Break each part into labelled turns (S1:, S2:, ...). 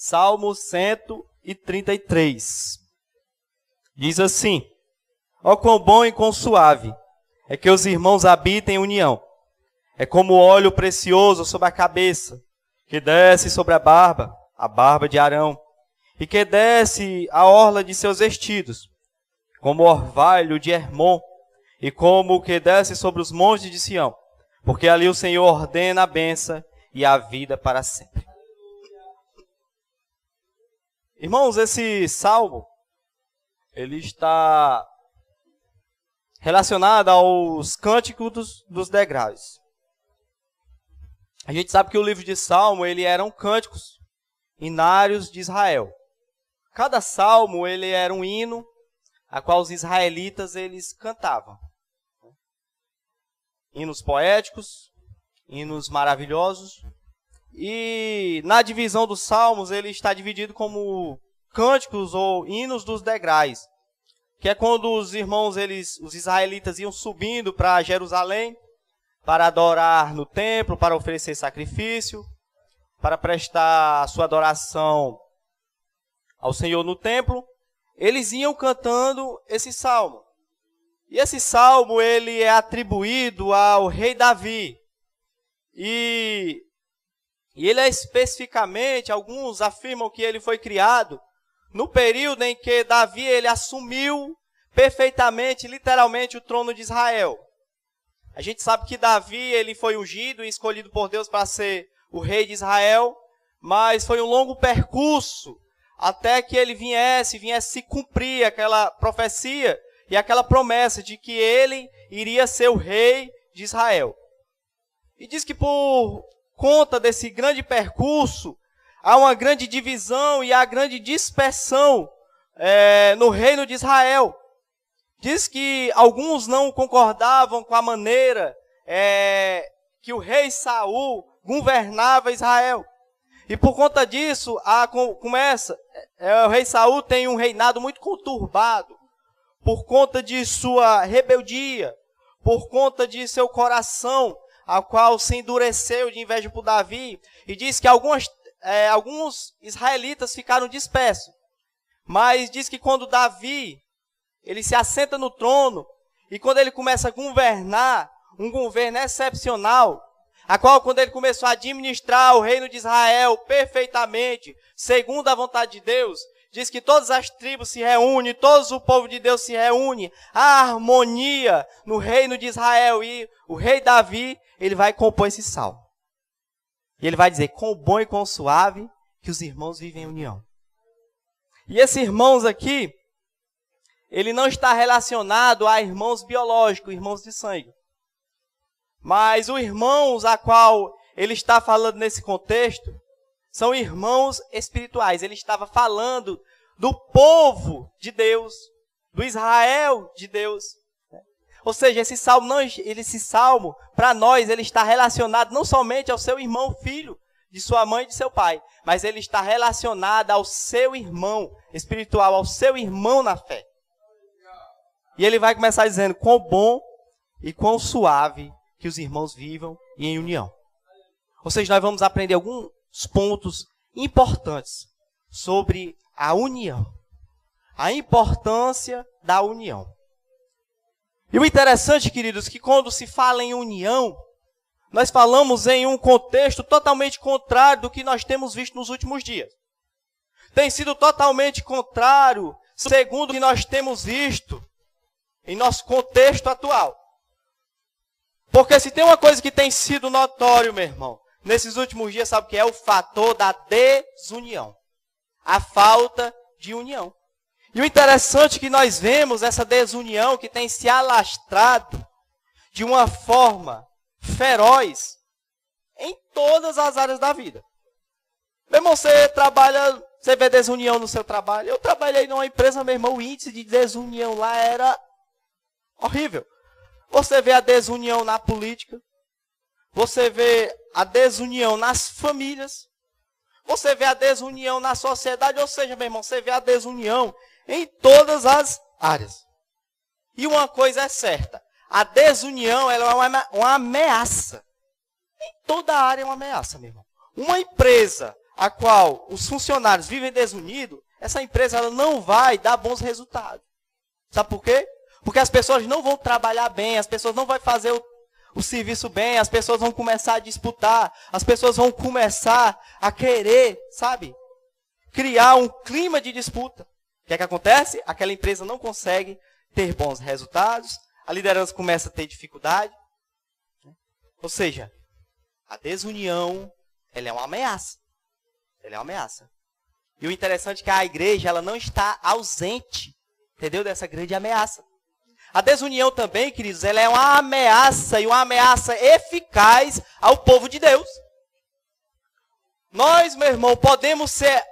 S1: Salmo 133. Diz assim: ó quão bom e quão suave é que os irmãos habitem em união. É como óleo precioso sobre a cabeça, que desce sobre a barba de Arão, e que desce a orla de seus vestidos, como orvalho de Hermon, e como o que desce sobre os montes de Sião, porque ali o Senhor ordena a bênção e a vida para sempre. Irmãos, esse salmo, ele está relacionado aos cânticos dos degraus. A gente sabe que o livro de Salmo, ele eram cânticos hinários de Israel. Cada salmo, ele era um hino a qual os israelitas, eles cantavam. Hinos poéticos, hinos maravilhosos. E na divisão dos salmos, ele está dividido como cânticos ou hinos dos degraus, que é quando os irmãos, os israelitas, iam subindo para Jerusalém, para adorar no templo, para oferecer sacrifício, para prestar sua adoração ao Senhor no templo, eles iam cantando esse salmo. E esse salmo, ele é atribuído ao rei Davi. E ele é especificamente, alguns afirmam que ele foi criado no período em que Davi, ele assumiu perfeitamente, literalmente, o trono de Israel. A gente sabe que Davi, ele foi ungido e escolhido por Deus para ser o rei de Israel, mas foi um longo percurso até que ele viesse se cumprir aquela profecia e aquela promessa de que ele iria ser o rei de Israel. E diz que por conta desse grande percurso, há uma grande divisão e há grande dispersão no reino de Israel. Diz que alguns não concordavam com a maneira que o rei Saul governava Israel. E por conta disso, o rei Saul tem um reinado muito conturbado, por conta de sua rebeldia, por conta de seu coração, a qual se endureceu de inveja por Davi. E diz que alguns israelitas ficaram dispersos. Mas diz que quando Davi, ele se assenta no trono, e quando ele começa a governar, um governo excepcional, a qual quando ele começou a administrar o reino de Israel perfeitamente, segundo a vontade de Deus, diz que todas as tribos se reúnem, todo o povo de Deus se reúne, a harmonia no reino de Israel, e o rei Davi, ele vai compor esse salmo. E ele vai dizer: quão bom e quão suave que os irmãos vivem em união. E esses irmãos aqui, ele não está relacionado a irmãos biológicos, irmãos de sangue. Mas os irmãos a qual ele está falando nesse contexto são irmãos espirituais. Ele estava falando do povo de Deus, do Israel de Deus. Ou seja, esse salmo, para nós, ele está relacionado não somente ao seu irmão filho, de sua mãe e de seu pai, mas ele está relacionado ao seu irmão espiritual, ao seu irmão na fé. E ele vai começar dizendo: quão bom e quão suave que os irmãos vivam em união. Ou seja, nós vamos aprender alguns pontos importantes sobre a união. A importância da união. E o interessante, queridos, que quando se fala em união, nós falamos em um contexto totalmente contrário do que nós temos visto nos últimos dias. Tem sido totalmente contrário, segundo o que nós temos visto em nosso contexto atual. Porque se tem uma coisa que tem sido notório, meu irmão, nesses últimos dias, sabe o que é? O fator da desunião. A falta de união. E o interessante é que nós vemos essa desunião que tem se alastrado de uma forma feroz em todas as áreas da vida. Meu irmão, você vê desunião no seu trabalho. Eu trabalhei numa empresa, meu irmão, o índice de desunião lá era horrível. Você vê a desunião na política. Você vê a desunião nas famílias. Você vê a desunião na sociedade. Ou seja, meu irmão, você vê a desunião em todas as áreas. E uma coisa é certa. A desunião, ela é uma ameaça. Em toda área é uma ameaça, meu irmão. Uma empresa a qual os funcionários vivem desunidos, essa empresa ela não vai dar bons resultados. Sabe por quê? Porque as pessoas não vão trabalhar bem, as pessoas não vão fazer o serviço bem, as pessoas vão começar a disputar, as pessoas vão começar a querer, sabe, criar um clima de disputa. O que é que acontece? Aquela empresa não consegue ter bons resultados, a liderança começa a ter dificuldade. Ou seja, a desunião, ela é uma ameaça. Ela é uma ameaça. E o interessante é que a igreja ela não está ausente, entendeu? Dessa grande ameaça. A desunião também, queridos, ela é uma ameaça e uma ameaça eficaz ao povo de Deus. Nós, meu irmão, podemos ser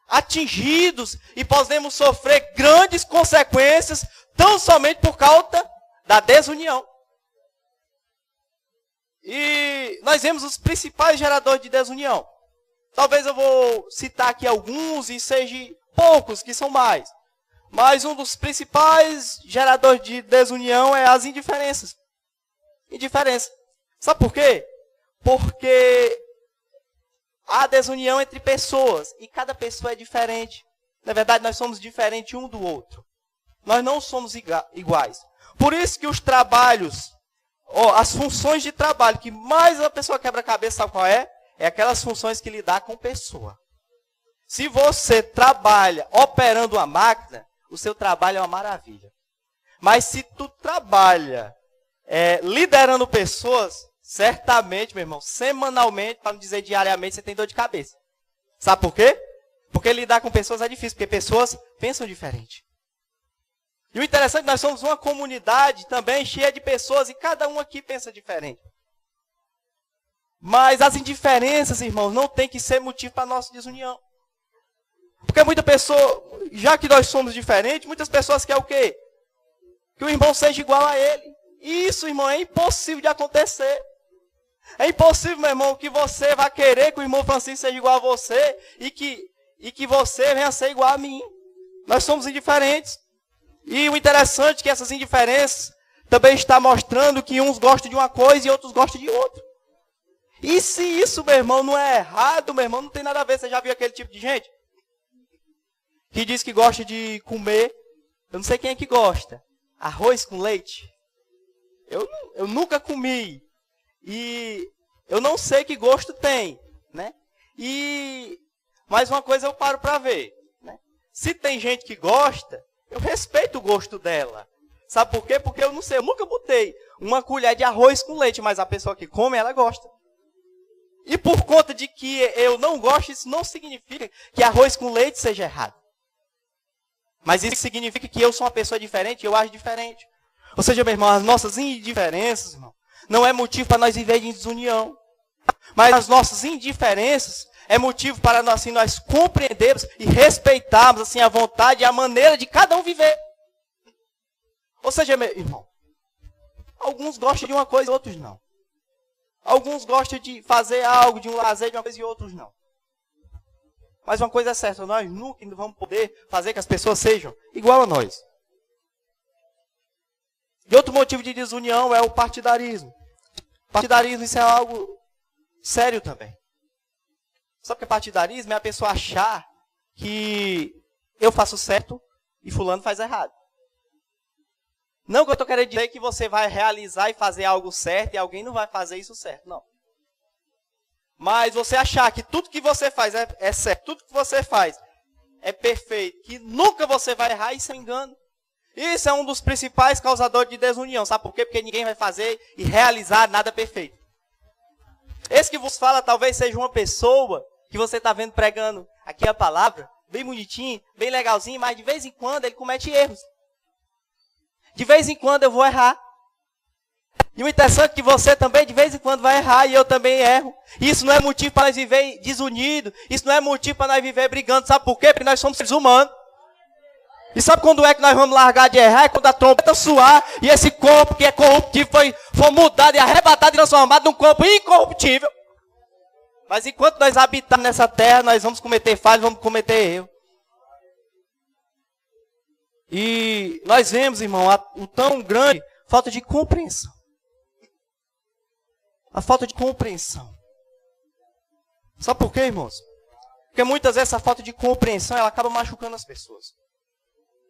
S1: atingidos e podemos sofrer grandes consequências tão somente por causa da desunião. E nós vemos os principais geradores de desunião. Talvez eu vou citar aqui alguns e sejam poucos, que são mais. Mas um dos principais geradores de desunião é as indiferenças. Indiferença. Sabe por quê? Porque há desunião entre pessoas. E cada pessoa é diferente. Na verdade, nós somos diferentes um do outro. Nós não somos iguais. Por isso que os trabalhos, as funções de trabalho que mais a pessoa quebra a cabeça, sabe qual é? É aquelas funções que lidar com pessoa. Se você trabalha operando uma máquina, o seu trabalho é uma maravilha. Mas se tu trabalha liderando pessoas, certamente, meu irmão, semanalmente, para não dizer diariamente, você tem dor de cabeça. Sabe por quê? Porque lidar com pessoas é difícil, porque pessoas pensam diferente. E o interessante é que nós somos uma comunidade também cheia de pessoas e cada um aqui pensa diferente. Mas as indiferenças, irmãos, não tem que ser motivo para a nossa desunião. Porque muita pessoa, já que nós somos diferentes, muitas pessoas querem o quê? Que o irmão seja igual a ele. E isso, irmão, é impossível de acontecer. É impossível, meu irmão, que você vá querer que o irmão Francisco seja igual a você e que você venha ser igual a mim. Nós somos indiferentes. E o interessante é que essas indiferenças também está mostrando que uns gostam de uma coisa e outros gostam de outra. E se isso, meu irmão, não é errado, meu irmão, não tem nada a ver. Você já viu aquele tipo de gente? Que diz que gosta de comer, eu não sei quem é que gosta, arroz com leite. Eu nunca comi. E eu não sei que gosto tem, né? Mas uma coisa eu paro para ver, né? Se tem gente que gosta, eu respeito o gosto dela. Sabe por quê? Porque eu não sei, eu nunca botei uma colher de arroz com leite, mas a pessoa que come, ela gosta. E por conta de que eu não gosto, isso não significa que arroz com leite seja errado. Mas isso significa que eu sou uma pessoa diferente e eu acho diferente. Ou seja, meu irmão, as nossas indiferenças, irmão, não é motivo para nós vivermos em desunião. Mas as nossas indiferenças é motivo para nós, assim, nós compreendermos e respeitarmos assim, a vontade e a maneira de cada um viver. Ou seja, meu irmão, alguns gostam de uma coisa e outros não. Alguns gostam de fazer algo, de um lazer de uma coisa e outros não. Mas uma coisa é certa, nós nunca vamos poder fazer que as pessoas sejam igual a nós. E outro motivo de desunião é o partidarismo. Partidarismo, isso é algo sério também. Sabe o que é partidarismo? É a pessoa achar que eu faço certo e fulano faz errado. Não que eu estou querendo dizer que você vai realizar e fazer algo certo e alguém não vai fazer isso certo, não. Mas você achar que tudo que você faz é certo, tudo que você faz é perfeito, que nunca você vai errar, isso é engano. Isso é um dos principais causadores de desunião. Sabe por quê? Porque ninguém vai fazer e realizar nada perfeito. Esse que vos fala talvez seja uma pessoa que você está vendo pregando aqui a palavra, bem bonitinho, bem legalzinho, mas de vez em quando ele comete erros. De vez em quando eu vou errar. E o interessante é que você também de vez em quando vai errar e eu também erro. Isso não é motivo para nós viver desunidos. Isso não é motivo para nós viver brigando. Sabe por quê? Porque nós somos seres humanos. E sabe quando é que nós vamos largar de errar? É quando a trombeta soar e esse corpo que é corruptível foi mudado e arrebatado e transformado num corpo incorruptível. Mas enquanto nós habitarmos nessa terra, nós vamos cometer falhas, vamos cometer erro. E nós vemos, irmão, o tão grande falta de compreensão. A falta de compreensão. Sabe por quê, irmãos? Porque muitas vezes essa falta de compreensão, ela acaba machucando as pessoas.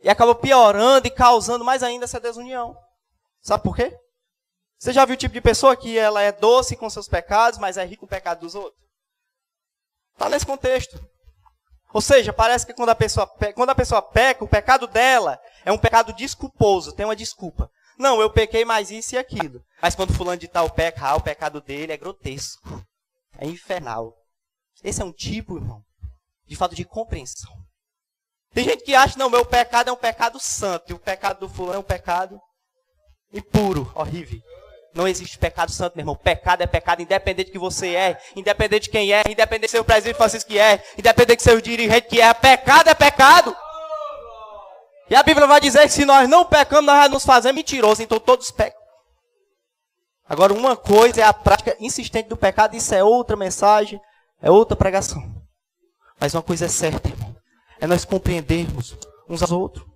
S1: E acaba piorando e causando mais ainda essa desunião. Sabe por quê? Você já viu o tipo de pessoa que ela é doce com seus pecados, mas é rica com o pecado dos outros? Está nesse contexto. Ou seja, parece que quando a pessoa peca, o pecado dela é um pecado desculposo, tem uma desculpa. Não, eu pequei mais isso e aquilo. Mas quando fulano de tal peca, o pecado dele é grotesco. É infernal. Esse é um tipo, irmão, de falta de compreensão. Tem gente que acha, não, meu pecado é um pecado santo. E o pecado do fulano é um pecado impuro, horrível. Não existe pecado santo, meu irmão. Pecado é pecado, independente de que você é, independente de quem é, independente de ser o presidente Francisco que é, independente de ser o dirigente que é. Pecado é pecado. E a Bíblia vai dizer que se nós não pecamos, nós vamos nos fazer mentirosos. Então todos pecam. Agora, uma coisa é a prática insistente do pecado. Isso é outra mensagem, é outra pregação. Mas uma coisa é certa, irmão. É nós compreendermos uns aos outros.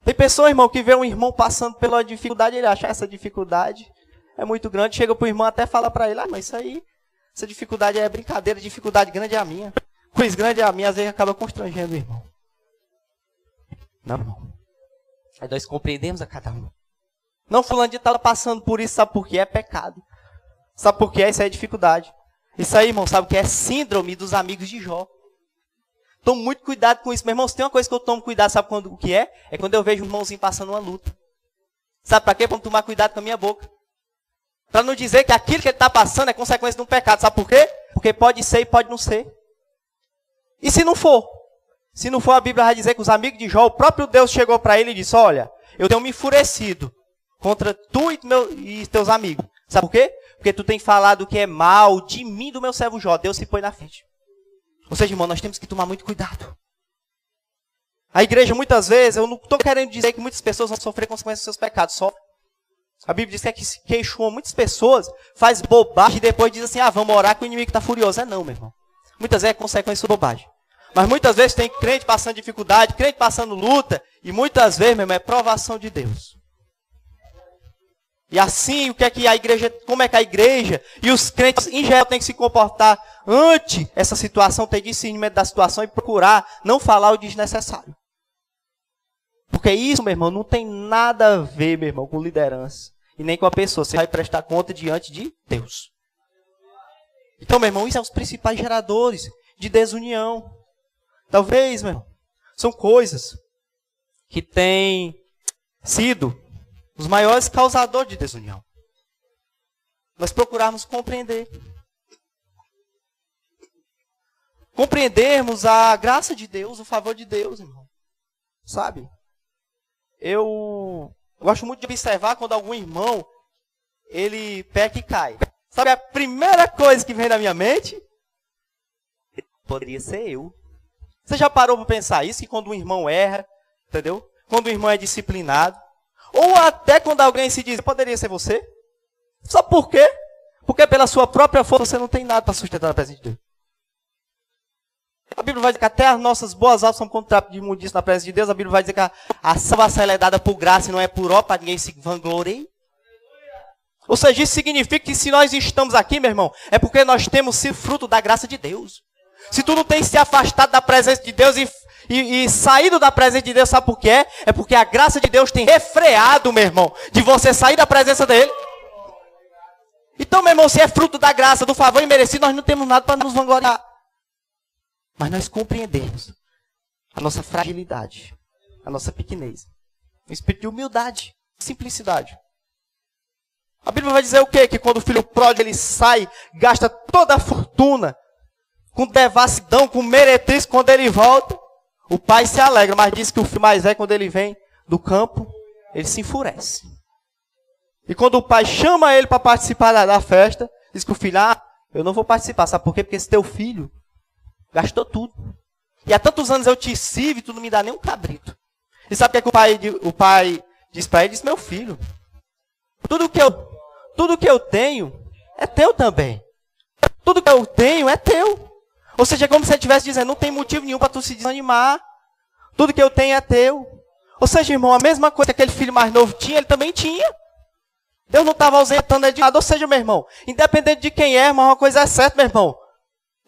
S1: Tem pessoa, irmão, que vê um irmão passando pela dificuldade, ele acha essa dificuldade é muito grande, chega para o irmão até fala para ele, mas isso aí, essa dificuldade é brincadeira, dificuldade grande é a minha. Coisa grande é a minha, às vezes acaba constrangendo o irmão. Não, irmão. Aí nós compreendemos a cada um. Não fulano de tal passando por isso, sabe por quê? É pecado. Sabe por quê? Isso aí é dificuldade. Isso aí, irmão, sabe o que é? Síndrome dos amigos de Jó. Tomo muito cuidado com isso. Meu irmão, se tem uma coisa que eu tomo cuidado, sabe o que é? É quando eu vejo um irmãozinho passando uma luta. Sabe para quê? Para tomar cuidado com a minha boca. Para não dizer que aquilo que ele está passando é consequência de um pecado. Sabe por quê? Porque pode ser e pode não ser. E se não for? Se não for, a Bíblia vai dizer que os amigos de Jó, o próprio Deus chegou para ele e disse, olha, eu tenho me enfurecido contra tu e teus amigos. Sabe por quê? Porque tu tem falado que é mal de mim, do meu servo Jó. Deus se põe na frente. Ou seja, irmão, nós temos que tomar muito cuidado. A igreja, muitas vezes, eu não estou querendo dizer que muitas pessoas vão sofrer consequências dos seus pecados. Só. A Bíblia diz que é que se queixam muitas pessoas, faz bobagem e depois diz assim, vamos orar que o inimigo está furioso. É não, meu irmão. Muitas vezes é consequência de bobagem. Mas muitas vezes tem crente passando dificuldade, crente passando luta, e muitas vezes, meu irmão, é provação de Deus. E assim, como é que a igreja e os crentes em geral têm que se comportar ante essa situação, ter discernimento da situação e procurar não falar o desnecessário. Porque isso, meu irmão, não tem nada a ver, meu irmão, com liderança. E nem com a pessoa. Você vai prestar conta diante de Deus. Então, meu irmão, isso é os principais geradores de desunião. Talvez, meu irmão, são coisas que têm sido os maiores causadores de desunião. Nós procurarmos compreender. Compreendermos a graça de Deus, o favor de Deus, irmão. Sabe? Eu gosto muito de observar quando algum irmão, ele peca e cai. Sabe a primeira coisa que vem na minha mente? Poderia ser eu. Você já parou para pensar isso? Que quando um irmão erra, entendeu? Quando um irmão é disciplinado, ou até quando alguém se diz, poderia ser você? Sabe por quê? Porque pela sua própria força você não tem nada para sustentar na presença de Deus. A Bíblia vai dizer que até as nossas boas obras são como trapo de imundícia na presença de Deus. A Bíblia vai dizer que a salvação é dada por graça e não é por obra, para ninguém se vanglorie. Ou seja, isso significa que se nós estamos aqui, meu irmão, é porque nós temos sido fruto da graça de Deus. Se tu não tem se afastado da presença de Deus e saído da presença de Deus, sabe por quê? É porque a graça de Deus tem refreado, meu irmão, de você sair da presença dele. Então, meu irmão, se é fruto da graça, do favor imerecido, nós não temos nada para nos vangloriar. Mas nós compreendemos a nossa fragilidade, a nossa pequenez, o espírito de humildade, simplicidade. A Bíblia vai dizer o quê? Que quando o filho pródigo ele sai, gasta toda a fortuna, com devassidão, com meretriz, quando ele volta, o pai se alegra, mas diz que o filho mais velho, quando ele vem do campo, ele se enfurece. E quando o pai chama ele para participar da festa, diz que o filho, eu não vou participar, sabe por quê? Porque esse teu filho gastou tudo. E há tantos anos eu te sirvo e tu não me dá nem um cabrito. E sabe o que o pai diz para ele? Diz, meu filho, tudo que eu tenho é teu também. Tudo que eu tenho é teu. Ou seja, é como se ele estivesse dizendo, não tem motivo nenhum para tu se desanimar. Tudo que eu tenho é teu. Ou seja, irmão, a mesma coisa que aquele filho mais novo tinha, ele também tinha. Deus não estava ausentando ele de nada. Ou seja, meu irmão, independente de quem é, irmão, uma coisa é certa, meu irmão.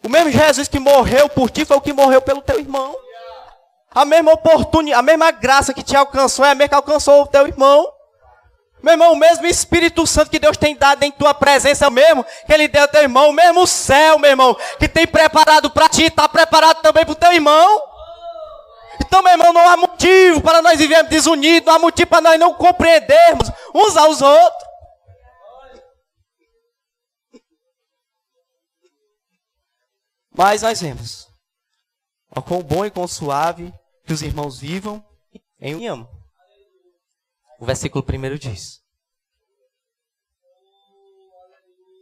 S1: O mesmo Jesus que morreu por ti foi o que morreu pelo teu irmão. A mesma oportunidade, a mesma graça que te alcançou é a mesma que alcançou o teu irmão. Meu irmão, o mesmo Espírito Santo que Deus tem dado em tua presença é o mesmo que Ele deu ao teu irmão. O mesmo céu, meu irmão, que tem preparado para ti, está preparado também para o teu irmão. Então, meu irmão, não há motivo para nós vivermos desunidos, não há motivo para nós não compreendermos uns aos outros. Mas nós vemos, ó, quão bom e quão suave que os irmãos vivam em união. O versículo 1 diz.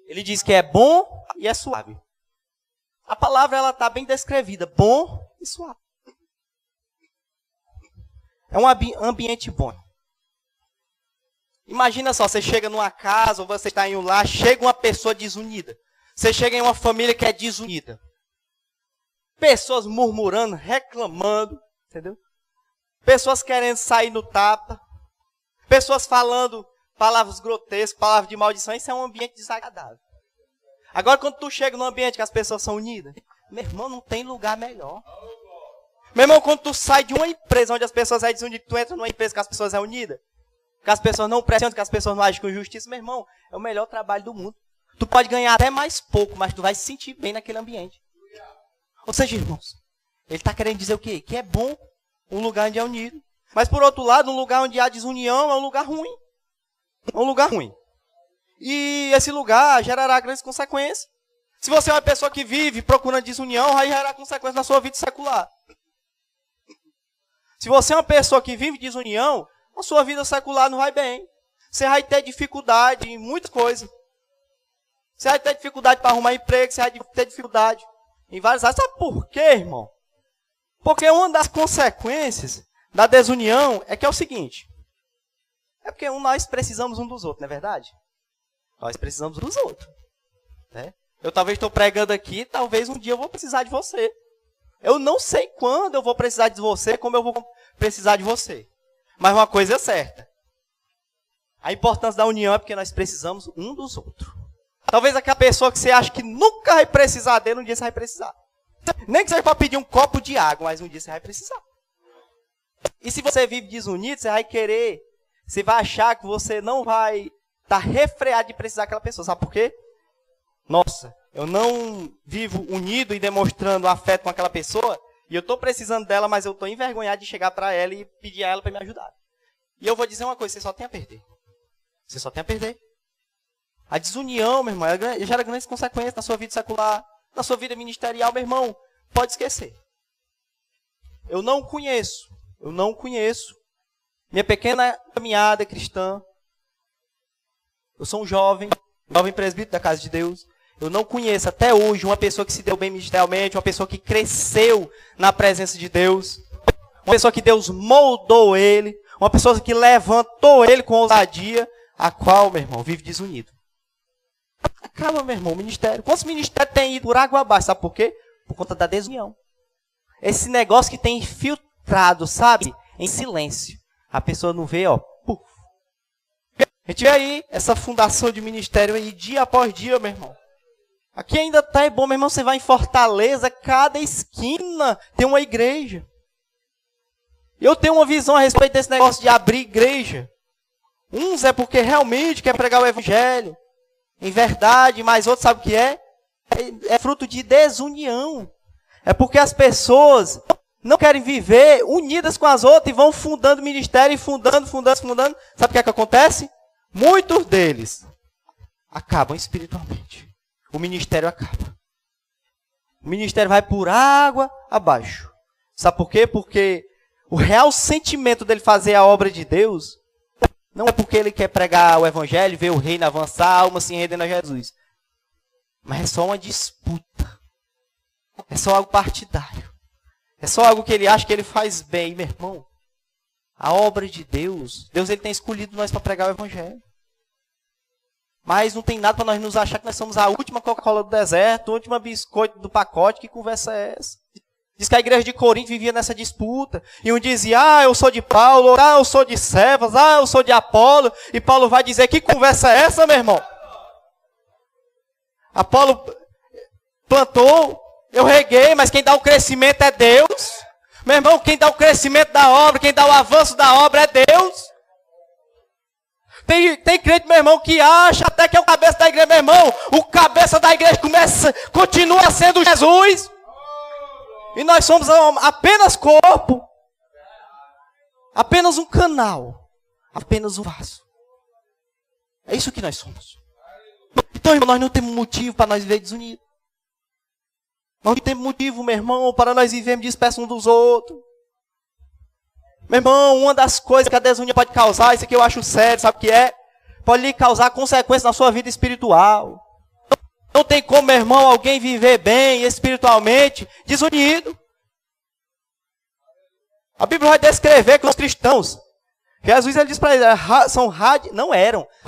S1: Ele diz que é bom e é suave. A palavra ela está bem descrevida, bom e suave. É um ambiente bom. Imagina só, você chega numa casa ou você está em um lar, chega uma pessoa desunida. Você chega em uma família que é desunida. Pessoas murmurando, reclamando, entendeu? Pessoas querendo sair no tapa. Pessoas falando palavras grotescas, palavras de maldição. Isso é um ambiente desagradável. Agora, quando tu chega num ambiente que as pessoas são unidas, meu irmão, não tem lugar melhor. Meu irmão, quando tu sai de uma empresa onde as pessoas são desunidas, tu entra numa empresa que as pessoas são unidas, que as pessoas não pressionam, que as pessoas não agem com justiça, meu irmão, é o melhor trabalho do mundo. Tu pode ganhar até mais pouco, mas tu vai se sentir bem naquele ambiente. Ou seja, irmãos, ele está querendo dizer o quê? Que é bom um lugar onde é unido. Mas, por outro lado, um lugar onde há desunião é um lugar ruim. É um lugar ruim. E esse lugar gerará grandes consequências. Se você é uma pessoa que vive procurando desunião, vai gerar consequências na sua vida secular. Se você é uma pessoa que vive desunião, a sua vida secular não vai bem. Você vai ter dificuldade em muitas coisas. Você vai ter dificuldade para arrumar emprego, você vai ter dificuldade em várias áreas. Sabe por quê, irmão? Porque uma das consequências da desunião é que é o seguinte. É porque nós precisamos um dos outros, não é verdade? Nós precisamos um dos outros. Né? Eu talvez estou pregando aqui, talvez um dia eu vou precisar de você. Eu não sei quando eu vou precisar de você, como eu vou precisar de você. Mas uma coisa é certa. A importância da união é porque nós precisamos um dos outros. Talvez aquela pessoa que você acha que nunca vai precisar dele, um dia você vai precisar. Nem que seja para pedir um copo de água, mas um dia você vai precisar. E se você vive desunido, você vai querer, você vai achar que você não vai estar refreado de precisar daquela pessoa. Sabe por quê? Nossa, eu não vivo unido e demonstrando afeto com aquela pessoa, e eu estou precisando dela, mas eu estou envergonhado de chegar para ela e pedir a ela para me ajudar. E eu vou dizer uma coisa, você só tem a perder. Você só tem a perder. A desunião, meu irmão, gera grandes consequências na sua vida secular, na sua vida ministerial, meu irmão. Pode esquecer. Eu não conheço minha pequena caminhada cristã. Eu sou um jovem presbítero da casa de Deus. Eu não conheço até hoje uma pessoa que se deu bem ministerialmente, uma pessoa que cresceu na presença de Deus, uma pessoa que Deus moldou ele, uma pessoa que levantou ele com ousadia, a qual, meu irmão, vive desunido. Acaba, meu irmão, o ministério. Quantos ministérios têm ido por água abaixo? Sabe por quê? Por conta da desunião. Esse negócio que tem infiltrado, sabe? Em silêncio. A pessoa não vê, ó. Puf. A gente vê aí essa fundação de ministério aí, dia após dia, meu irmão. Aqui ainda tá é bom, meu irmão. Você vai em Fortaleza, cada esquina tem uma igreja. Eu tenho uma visão a respeito desse negócio de abrir igreja. Uns é porque realmente quer pregar o evangelho em verdade, mas outros sabe o que é? É fruto de desunião. É porque as pessoas não querem viver unidas com as outras e vão fundando ministério e fundando. Sabe o que é que acontece? Muitos deles acabam espiritualmente. O ministério acaba. O ministério vai por água abaixo. Sabe por quê? Porque o real sentimento dele fazer a obra de Deus não é porque ele quer pregar o evangelho, ver o reino avançar, a alma se rendendo a Jesus. Mas é só uma disputa. É só algo partidário. É só algo que ele acha que ele faz bem. Meu irmão, a obra de Deus, Deus ele tem escolhido nós para pregar o evangelho. Mas não tem nada para nós nos achar que nós somos a última Coca-Cola do deserto, o último biscoito do pacote. Que conversa é essa? Diz que a igreja de Corinto vivia nessa disputa. E um dizia, eu sou de Paulo, eu sou de Cefas, eu sou de Apolo. E Paulo vai dizer, que conversa é essa, meu irmão? Apolo plantou, Eu reguei, mas quem dá o crescimento é Deus. Meu irmão, quem dá o crescimento da obra, quem dá o avanço da obra é Deus. Tem crente, meu irmão, que acha até que é o cabeça da igreja, meu irmão. O cabeça da igreja continua sendo Jesus. E nós somos apenas corpo. Apenas um canal. Apenas um vaso. É isso que nós somos. Então, irmão, nós não temos motivo para nós viver desunidos. Nós não temos motivo, meu irmão, para nós vivermos dispersos uns dos outros. Meu irmão, uma das coisas que a desunião pode causar, isso aqui eu acho sério, sabe o que é? Pode lhe causar consequências na sua vida espiritual. Não tem como, meu irmão, alguém viver bem espiritualmente desunido. A Bíblia vai descrever que os cristãos, Jesus ele diz para eles,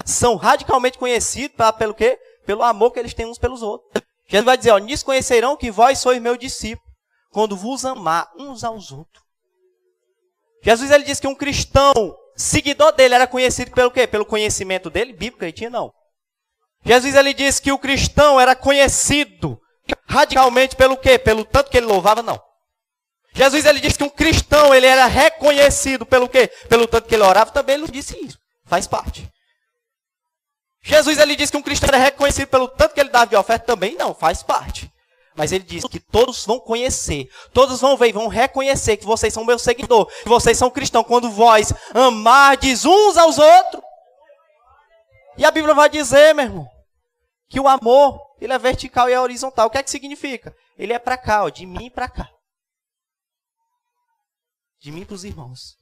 S1: são radicalmente conhecidos pelo quê? Pelo amor que eles têm uns pelos outros. Jesus vai dizer, nisso conhecerão que vós sois meus discípulos, quando vos amar uns aos outros. Jesus ele disse que um cristão, seguidor dele, era conhecido pelo quê? Pelo conhecimento dele, bíblico, ele tinha não. Jesus ele disse que o cristão era conhecido radicalmente pelo quê? Pelo tanto que ele louvava, não. Jesus ele disse que um cristão ele era reconhecido pelo quê? Pelo tanto que ele orava, também ele não disse isso. Faz parte. Jesus ele disse que um cristão era reconhecido pelo tanto que ele dava de oferta, também não, faz parte. Mas ele diz que todos vão conhecer, todos vão ver e vão reconhecer que vocês são meus seguidores, que vocês são cristãos, quando vós amardes uns aos outros. E a Bíblia vai dizer, meu irmão, que o amor, ele é vertical e é horizontal. O que é que significa? Ele é para cá, ó, de mim para cá. De mim para os irmãos.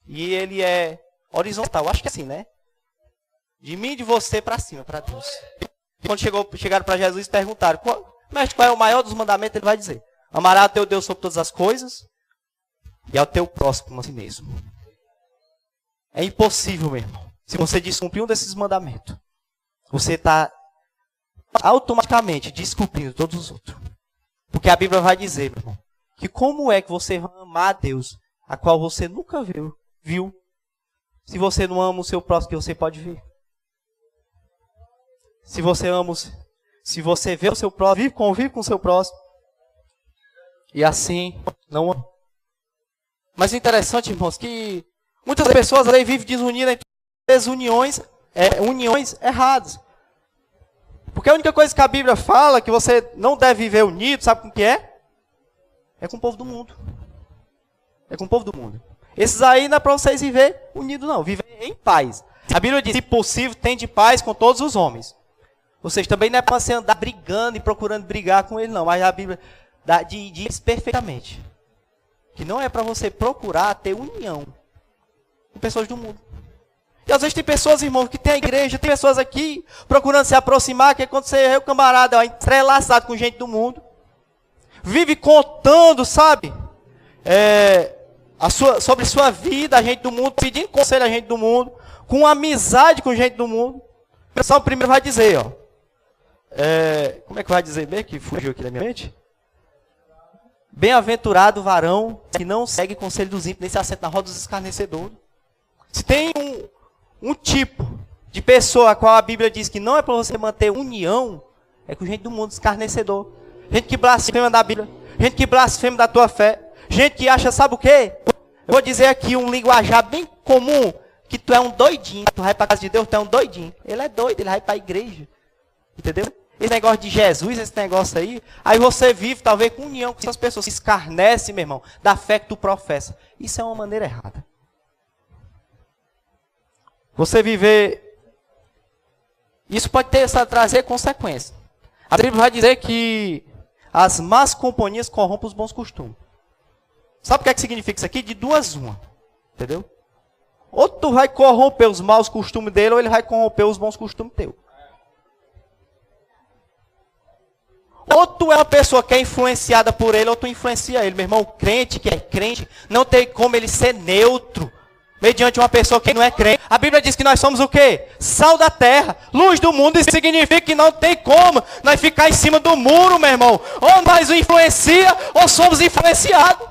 S1: E ele é horizontal, acho que é assim, né? De mim e de você para cima, para Deus. Quando chegaram para Jesus e perguntaram, mestre, qual é o maior dos mandamentos? Ele vai dizer, amará o teu Deus sobre todas as coisas e ao teu próximo como a si mesmo. É impossível, meu irmão. Se você descumprir um desses mandamentos, você está automaticamente descumprindo todos os outros. Porque a Bíblia vai dizer, meu irmão, que como é que você vai amar a Deus, a qual você nunca viu, se você não ama o seu próximo que você pode ver? Se você vê o seu próximo, convive com o seu próximo, e assim não ama. Mas o interessante, irmãos, que muitas pessoas aí vivem desunidas em uniões erradas. Porque a única coisa que a Bíblia fala que você não deve viver unido, sabe com o que é? É com o povo do mundo. É com o povo do mundo. Esses aí não é para vocês viver unidos, não. Viver em paz. A Bíblia diz, se possível, tende paz com todos os homens. Ou seja, também não é para você andar brigando e procurando brigar com ele, não. Mas a Bíblia diz perfeitamente que não é para você procurar ter união com pessoas do mundo. E às vezes tem pessoas, irmãos, que tem a igreja, tem pessoas aqui procurando se aproximar, que é quando você é o camarada, ó, entrelaçado com gente do mundo. Vive contando, sabe? Sobre sua vida, a gente do mundo, pedindo conselho a gente do mundo, com amizade com gente do mundo. O pessoal primeiro vai dizer, ó. Como é que vai dizer bem? Que fugiu aqui da minha mente. Bem-aventurado o varão que não segue conselho dos ímpios, nem se assenta na roda dos escarnecedores. Se tem um tipo de pessoa a qual a Bíblia diz que não é para você manter união, é com gente do mundo escarnecedor. Gente que blasfema da Bíblia. Gente que blasfema da tua fé. Gente que acha, sabe o quê? Eu vou dizer aqui um linguajar bem comum, que tu é um doidinho. Tu vai para a casa de Deus, tu é um doidinho. Ele é doido, ele vai para a igreja. Entendeu? Esse negócio de Jesus, esse negócio aí você vive talvez com união com essas pessoas que escarnecem, meu irmão, da fé que tu professa. Isso é uma maneira errada. Você viver... Isso pode trazer consequências. A Bíblia vai dizer que as más companhias corrompem os bons costumes. Sabe o que significa isso aqui? De duas uma. Entendeu? Ou tu vai corromper os maus costumes dele, ou ele vai corromper os bons costumes teus. Ou tu é uma pessoa que é influenciada por ele, ou tu influencia ele. Meu irmão, crente que é crente, não tem como ele ser neutro mediante uma pessoa que não é crente. A Bíblia diz que nós somos o quê? Sal da terra, luz do mundo. Isso significa que não tem como nós ficar em cima do muro, meu irmão. Ou nós o influencia, ou somos influenciados.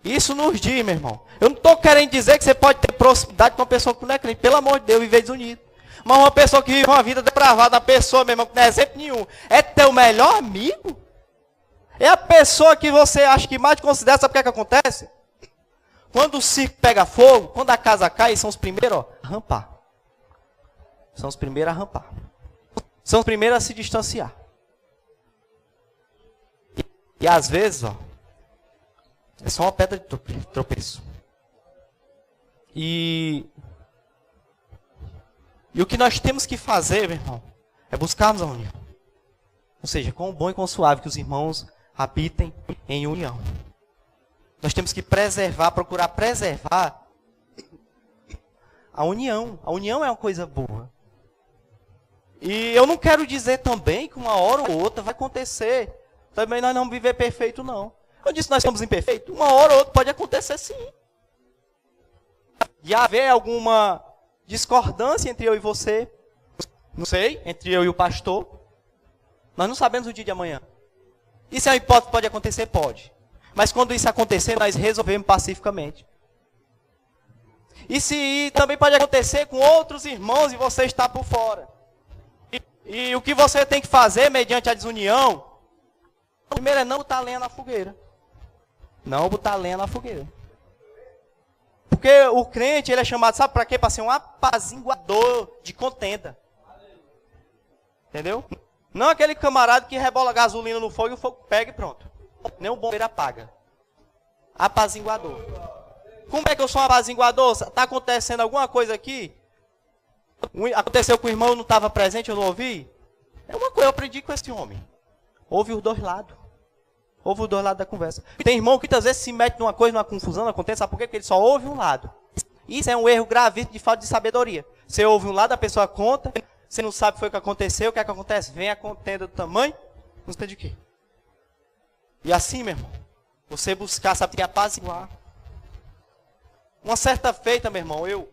S1: Isso nos diz, meu irmão. Eu não estou querendo dizer que você pode ter proximidade com uma pessoa que não é crente. Pelo amor de Deus, viver desunido. Mas uma pessoa que vive uma vida depravada, a pessoa mesmo, não é exemplo nenhum, é teu melhor amigo? É a pessoa que você acha que mais te considera, sabe o que acontece? Quando o circo pega fogo, quando a casa cai, são os primeiros a rampar. São os primeiros a rampar. São os primeiros a se distanciar. E às vezes, é só uma pedra de tropeço. E o que nós temos que fazer, meu irmão, é buscarmos a união. Ou seja, com o bom e com o suave, que os irmãos habitem em união. Nós temos que procurar preservar a união. A união é uma coisa boa. E eu não quero dizer também que uma hora ou outra vai acontecer. Também nós não vamos viver perfeito, não. Eu disse que nós somos imperfeitos. Uma hora ou outra pode acontecer sim. E haver alguma discordância entre eu e você. Não sei, entre eu e o pastor. Nós não sabemos o dia de amanhã. Isso é uma hipótese que pode acontecer? Pode. Mas quando isso acontecer, nós resolvemos pacificamente. E também pode acontecer com outros irmãos e você está por fora. E o que você tem que fazer mediante a desunião, primeiro é não botar lenha na fogueira. Não botar lenha na fogueira. Porque o crente, ele é chamado, sabe para quê? Para ser um apaziguador de contenda. Entendeu? Não aquele camarada que rebola gasolina no fogo e o fogo pega e pronto. Nem o bombeiro apaga. Apaziguador. Como é que eu sou um apaziguador? Está acontecendo alguma coisa aqui? Aconteceu com o irmão, não estava presente, eu não ouvi? É uma coisa, eu aprendi com esse homem. Ouve os dois lados. Ouve os dois lados da conversa. Tem irmão que muitas vezes se mete numa coisa, numa confusão, não acontece, sabe por quê? Porque ele só ouve um lado. Isso é um erro gravíssimo de falta de sabedoria. Você ouve um lado, a pessoa conta, você não sabe o que foi que aconteceu, o que é que acontece? Vem a contenda do tamanho, não sei de quê. E assim, meu irmão, você buscar, sabe, que apaziguar. Uma certa feita, meu irmão, eu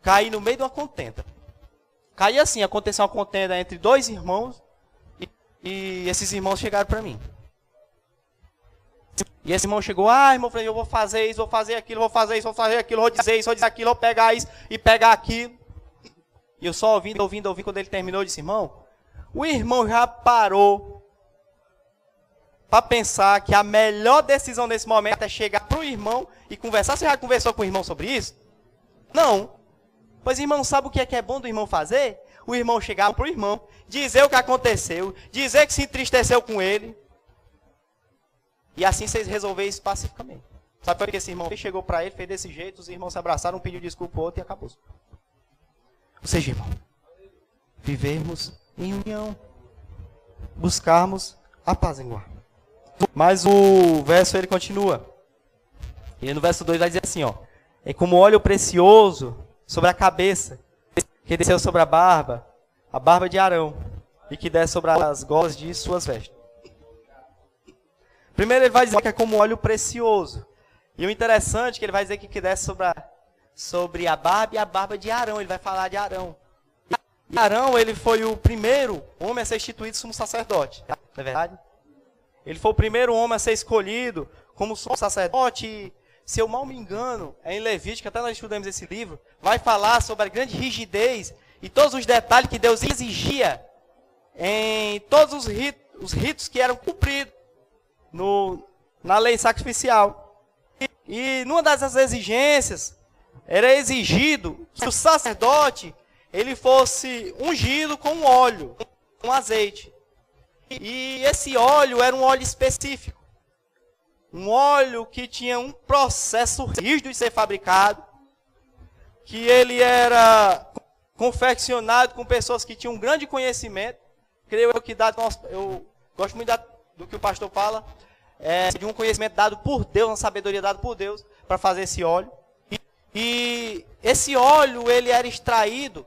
S1: caí no meio de uma contenda. Caí assim, aconteceu uma contenda entre dois irmãos, e esses irmãos chegaram para mim. E esse irmão chegou, irmão, eu vou fazer isso, vou fazer aquilo, vou fazer isso, vou fazer aquilo, vou dizer isso, vou dizer aquilo, vou pegar isso e pegar aquilo. E eu só ouvindo, quando ele terminou, eu disse, irmão, o irmão já parou para pensar que a melhor decisão nesse momento é chegar para o irmão e conversar. Você já conversou com o irmão sobre isso? Não. Pois irmão, sabe o que é bom do irmão fazer? O irmão chegar para o irmão, dizer o que aconteceu, dizer que se entristeceu com ele. E assim vocês resolveram isso pacificamente. Sabe por que esse irmão chegou para ele, fez desse jeito, os irmãos se abraçaram, um pediu desculpa ao outro e acabou. Ou seja, irmão, vivermos em união, buscarmos apaziguar. Mas o verso ele continua. E no verso 2 vai dizer assim, é como óleo precioso sobre a cabeça, que desceu sobre a barba de Arão, e que desce sobre as golas de suas vestes. Primeiro ele vai dizer que é como óleo precioso. E o interessante é que ele vai dizer que desce sobre a barba e a barba de Arão. Ele vai falar de Arão. E Arão, ele foi o primeiro homem a ser instituído como sacerdote. Não é verdade? Ele foi o primeiro homem a ser escolhido como sumo sacerdote. E, se eu mal me engano, em Levítico, até nós estudamos esse livro, vai falar sobre a grande rigidez e todos os detalhes que Deus exigia em todos os ritos que eram cumpridos na lei sacrificial. E numa dessas exigências, era exigido que o sacerdote ele fosse ungido com óleo, com azeite. E esse óleo era um óleo específico. Um óleo que tinha um processo rígido de ser fabricado, que ele era confeccionado com pessoas que tinham um grande conhecimento. Creio eu que eu gosto muito do que o pastor fala, de um conhecimento dado por Deus, uma sabedoria dada por Deus para fazer esse óleo. E esse óleo ele era extraído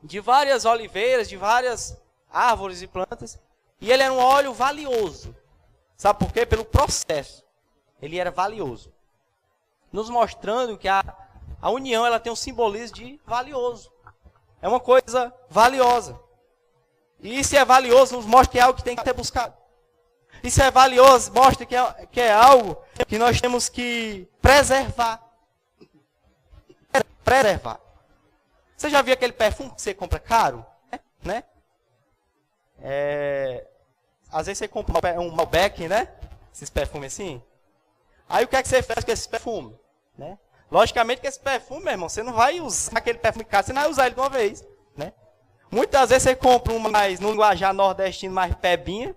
S1: de várias oliveiras, de várias árvores e plantas, e ele era um óleo valioso. Sabe por quê? Pelo processo. Ele era valioso. Nos mostrando que a união ela tem um simbolismo de valioso. É uma coisa valiosa. E se é valioso, nos mostra que é algo que tem que ser buscado. E se é valioso, mostra que é algo que nós temos que preservar. preservar. Você já viu aquele perfume que você compra caro? Né? Às vezes você compra um Malbec, né? Esses perfumes assim. Aí o que é que você faz com esse perfume? Né? Logicamente que esse perfume, meu irmão, você não vai usar aquele perfume caro, você não vai usar ele de uma vez. Né? Muitas vezes você compra um mais, no linguajar nordestino, mais pebinha.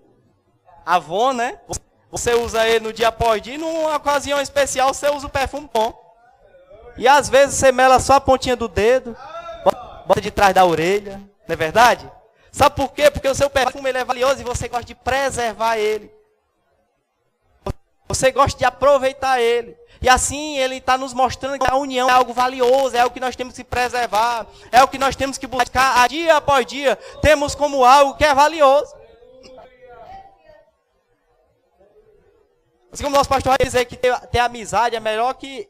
S1: Avon, né? Você usa ele no dia após dia e numa ocasião especial você usa o perfume bom. E às vezes você mela só a pontinha do dedo, bota de trás da orelha, não é verdade? Sabe por quê? Porque o seu perfume ele é valioso e você gosta de preservar ele. Você gosta de aproveitar ele. E assim ele está nos mostrando que a união é algo valioso, é algo que nós temos que preservar, é o que nós temos que buscar dia após dia. Temos como algo que é valioso. Assim como o nosso pastor vai dizer que ter amizade é melhor que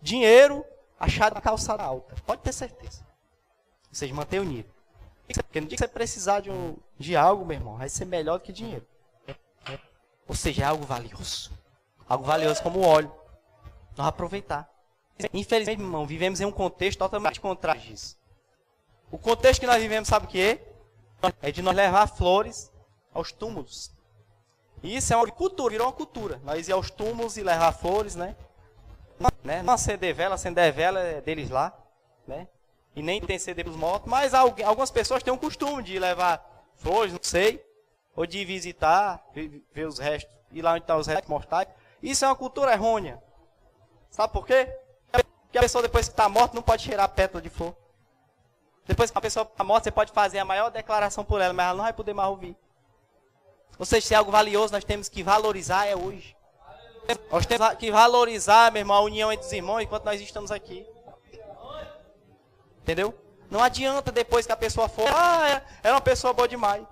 S1: dinheiro achado na calçada alta. Pode ter certeza. Ou seja, manter unido. Porque no dia que você precisar de algo, meu irmão, vai ser melhor do que dinheiro. Ou seja, é algo valioso. Algo valioso como o óleo. Nós aproveitar. Infelizmente, meu irmão, vivemos em um contexto totalmente contrário disso. O contexto que nós vivemos, sabe o que é? É de nós levar flores aos túmulos. E isso é uma cultura, virou uma cultura. Nós ir aos túmulos e levar flores, né? Não acender vela é deles lá, né? E nem tem CD para os mortos, mas algumas pessoas têm um costume de levar flores, não sei, ou de visitar, ver os restos, ir lá onde estão os restos mortais. Isso é uma cultura errônea. Sabe por quê? Porque a pessoa depois que está morta não pode cheirar pétala de flor. Depois que a pessoa está morta, você pode fazer a maior declaração por ela, mas ela não vai poder mais ouvir. Ou seja, se é algo valioso, nós temos que valorizar hoje. Nós temos que valorizar, meu irmão, a união entre os irmãos enquanto nós estamos aqui. Entendeu? Não adianta depois que a pessoa for, era uma pessoa boa demais.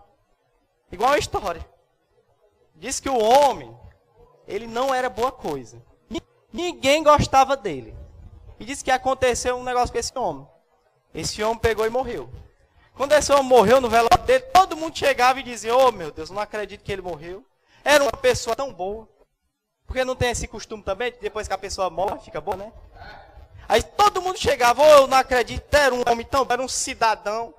S1: Igual a história. Diz que o homem, ele não era boa coisa. Ninguém gostava dele. E disse que aconteceu um negócio com esse homem. Esse homem pegou e morreu. Quando esse homem morreu no velório dele, todo mundo chegava e dizia, oh meu Deus, eu não acredito que ele morreu. Era uma pessoa tão boa. Porque não tem esse costume também, de depois que a pessoa morre, fica boa, né? Aí todo mundo chegava, oh, eu não acredito, era um homem tão bom, era um cidadão.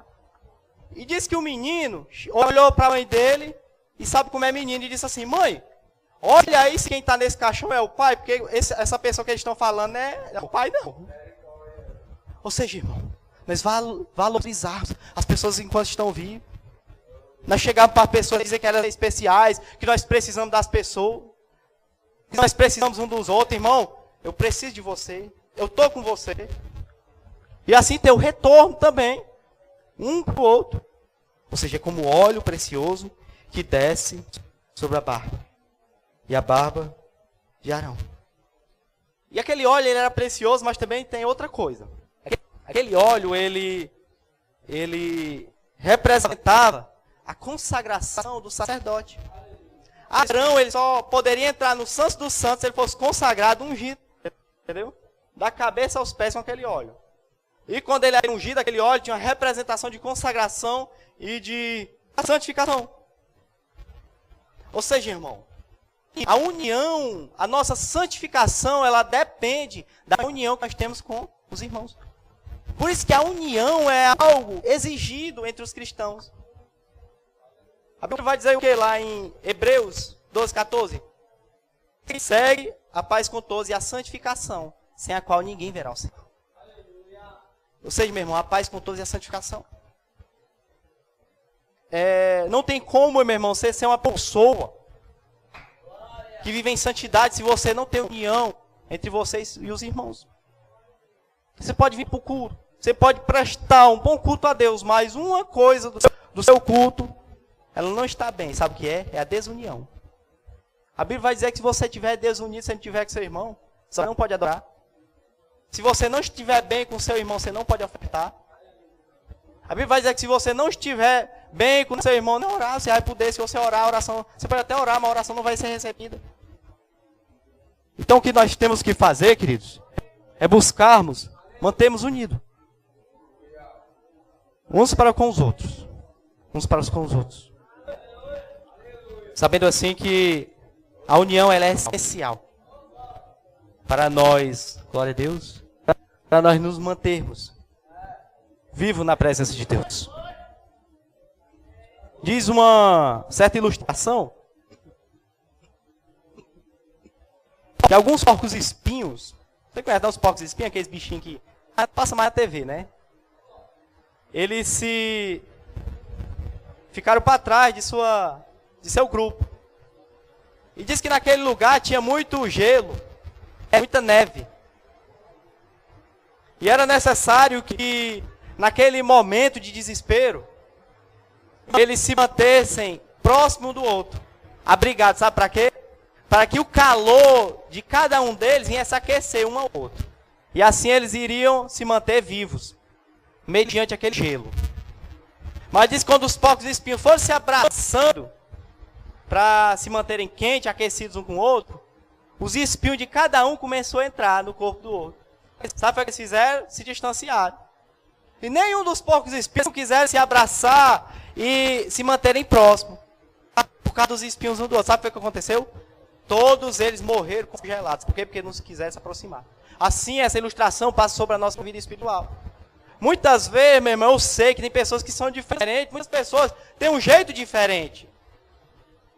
S1: E disse que o menino olhou para a mãe dele, e sabe como é menino, e disse assim, mãe, olha aí se quem está nesse caixão é o pai, porque essa pessoa que eles estão falando é o pai, não. Ou seja, irmão, nós valorizarmos as pessoas enquanto estão vivas. Nós chegamos para as pessoas dizer que elas são especiais, que nós precisamos das pessoas, que nós precisamos um dos outros, irmão, eu preciso de você, eu estou com você. E assim ter o retorno também, um para o outro. Ou seja, é como óleo precioso que desce sobre a barba. E a barba de Arão. E aquele óleo ele era precioso, mas também tem outra coisa. Aquele óleo, ele representava a consagração do sacerdote. Arão, ele só poderia entrar no Santo dos Santos se ele fosse consagrado, ungido. Entendeu? Da cabeça aos pés com aquele óleo. E quando ele era ungido, aquele óleo tinha uma representação de consagração e de santificação. Ou seja, irmão, a união, a nossa santificação, ela depende da união que nós temos com os irmãos. Por isso que a união é algo exigido entre os cristãos. A Bíblia vai dizer o que lá em Hebreus 12, 14? Segue a paz com todos e a santificação, sem a qual ninguém verá o Senhor. Ou seja, meu irmão, a paz com todos e a santificação. Não tem como, meu irmão, você ser uma pessoa que vive em santidade se você não tem união entre vocês e os irmãos. Você pode vir para o culto, você pode prestar um bom culto a Deus, mas uma coisa do seu culto, ela não está bem. Sabe o que é? É a desunião. A Bíblia vai dizer que se você estiver desunido, se não estiver com seu irmão, você não pode adorar. Se você não estiver bem com seu irmão, você não pode ofertar. A Bíblia vai dizer que se você não estiver bem com seu irmão, não orar, você vai poder, se você orar, a oração, você pode até orar, mas a oração não vai ser recebida. Então o que nós temos que fazer, queridos, é buscarmos, mantermos unidos. Uns para com os outros. Uns para com os outros. Sabendo assim que a união ela é essencial para nós, glória a Deus, para para nós nos mantermos vivos na presença de Deus. Diz uma certa ilustração que alguns porcos espinhos, você conhece os porcos espinhos, aqueles bichinhos que passa mais na TV, né? Eles se ficaram para trás de seu grupo. E diz que naquele lugar tinha muito gelo, muita neve. E era necessário que, naquele momento de desespero, eles se mantessem próximo do outro, abrigados. Sabe para quê? Para que o calor de cada um deles viesse aquecer um ao outro. E assim eles iriam se manter vivos, mediante aquele gelo. Mas diz que quando os porcos espinhos foram se abraçando, para se manterem quentes, aquecidos um com o outro, os espinhos de cada um começou a entrar no corpo do outro. Sabe o que eles fizeram? Se distanciaram. E nenhum dos porcos espinhos quiseram se abraçar e se manterem próximos, por causa dos espinhos um do outro. Sabe o que aconteceu? Todos eles morreram congelados. Por quê? Porque não se quiseram se aproximar. Assim, essa ilustração passa sobre a nossa vida espiritual. Muitas vezes, meu irmão, eu sei que tem pessoas que são diferentes, muitas pessoas têm um jeito diferente.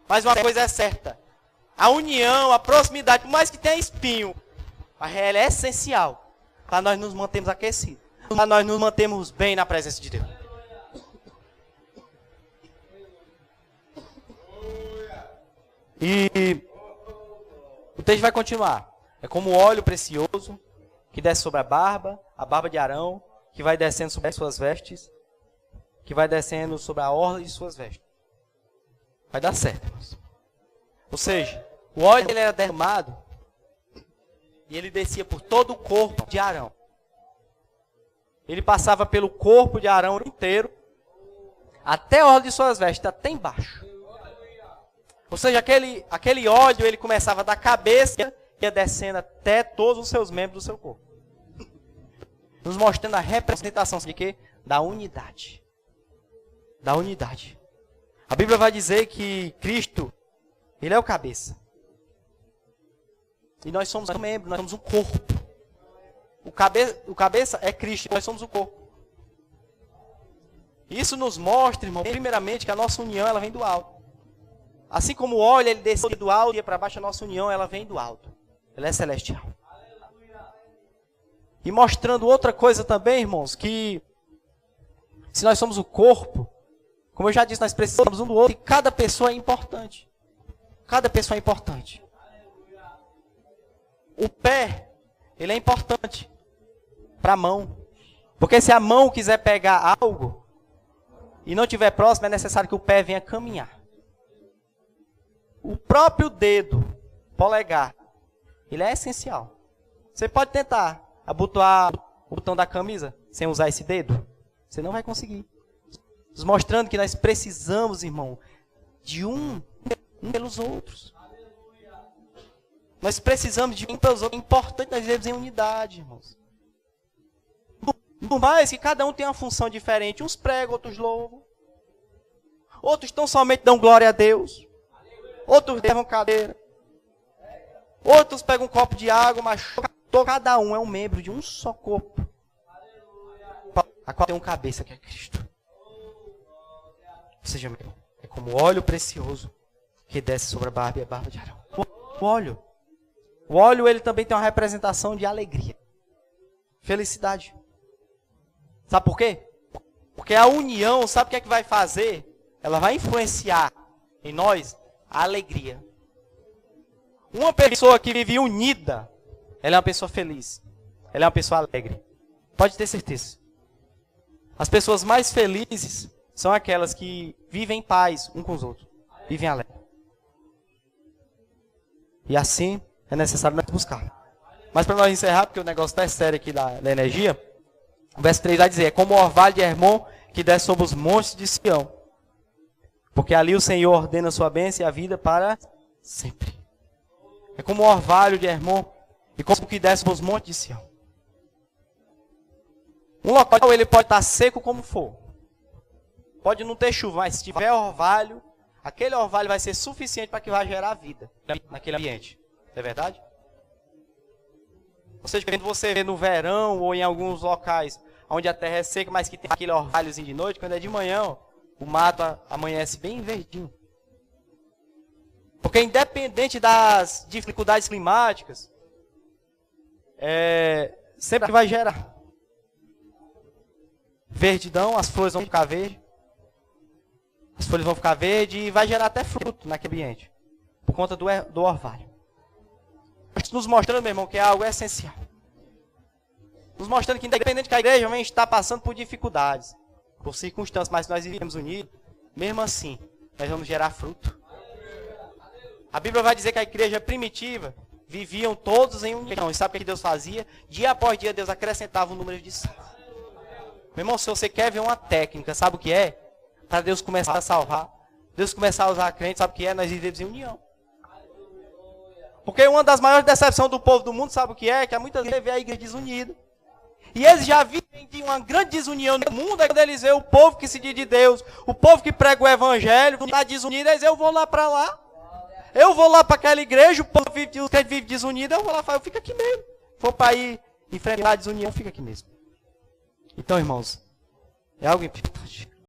S1: Mas uma coisa é certa, a união, a proximidade, por mais que tenha espinho, ela é essencial para nós nos mantermos aquecidos, para nós nos mantermos bem na presença de Deus. E o texto vai continuar. É como óleo precioso que desce sobre a barba de Arão, que vai descendo sobre as suas vestes, que vai descendo sobre a orla de suas vestes. Vai dar certo, irmãos. Ou seja, o óleo ele era derramado e ele descia por todo o corpo de Arão. Ele passava pelo corpo de Arão inteiro, até a orla de suas vestes, até embaixo. Ou seja, aquele óleo ele começava da cabeça e ia descendo até todos os seus membros do seu corpo. Nos mostrando a representação de quê? Da unidade. Da unidade. A Bíblia vai dizer que Cristo, ele é o cabeça. E nós somos um membro, nós somos um corpo. O cabeça é Cristo, nós somos o corpo. Isso nos mostra, irmão, primeiramente que a nossa união ela vem do alto. Assim como o óleo ele desce do alto e para baixo, a nossa união ela vem do alto. Ela é celestial. E mostrando outra coisa também, irmãos, que se nós somos o corpo, como eu já disse, nós precisamos um do outro e cada pessoa é importante. Cada pessoa é importante. O pé, ele é importante para a mão. Porque se a mão quiser pegar algo e não estiver próximo, é necessário que o pé venha caminhar. O próprio dedo, polegar, ele é essencial. Você pode tentar abotoar o botão da camisa sem usar esse dedo? Você não vai conseguir. Mostrando que nós precisamos, irmão, de um pelos outros. Nós precisamos de um pelos outros. É importante nós vivermos em unidade, irmãos. Por mais que cada um tenha uma função diferente. Uns pregam, outros louvam. Outros tão somente dão glória a Deus. Outros levam cadeira. Outros pegam um copo de água, mas cada um é um membro de um só corpo. A qual tem um cabeça que é Cristo. Ou seja, é como óleo precioso que desce sobre a barba de Arão. O óleo ele também tem uma representação de alegria. Felicidade. Sabe por quê? Porque a união, sabe o que é que vai fazer? Ela vai influenciar em nós a alegria. Uma pessoa que vive unida, ela é uma pessoa feliz. Ela é uma pessoa alegre. Pode ter certeza. As pessoas mais felizes são aquelas que vivem em paz um com os outros. Vivem alegre. E assim é necessário nós buscar. Mas para nós encerrar, porque o negócio está sério aqui da energia, o verso 3 vai dizer, é como o orvalho de Hermon que desce sobre os montes de Sião. Porque ali o Senhor ordena a sua bênção e a vida para sempre. É como o orvalho de Hermon e como o que desce sobre os montes de Sião. Um local ele pode estar seco como for. Pode não ter chuva, mas se tiver orvalho, aquele orvalho vai ser suficiente para que vá gerar vida naquele ambiente. Não é verdade? Ou seja, quando você vê no verão ou em alguns locais onde a terra é seca, mas que tem aquele orvalhozinho de noite, quando é de manhã, ó, o mato amanhece bem verdinho. Porque independente das dificuldades climáticas, sempre vai gerar verdidão, as flores vão ficar verdes, as folhas vão ficar verdes e vai gerar até fruto naquele ambiente, por conta do orvalho. Nos mostrando, meu irmão, que é algo essencial. Nos mostrando que independente que a igreja vem estar passando por dificuldades, por circunstâncias, mas nós vivemos unidos, mesmo assim, nós vamos gerar fruto. A Bíblia vai dizer que a igreja primitiva viviam todos em união. E sabe o que Deus fazia? Dia após dia, Deus acrescentava o número de salvos. Meu irmão, se você quer ver uma técnica, sabe o que é? Para Deus começar a salvar, Deus começar a usar a crente, sabe o que é? Nós vivemos em união. Porque uma das maiores decepções do povo do mundo, sabe o que é? Que há muitas vezes vê a igreja desunida. E eles já vivem de uma grande desunião no mundo, é quando eles veem o povo que se diz de Deus, o povo que prega o evangelho, está desunido, eles dizem, eu vou lá para lá. Eu vou lá para aquela igreja, o povo vive desunido, eu vou lá, eu fico aqui mesmo. Se for para ir enfrentar a desunião, fica aqui mesmo. Então, irmãos, é algo importante.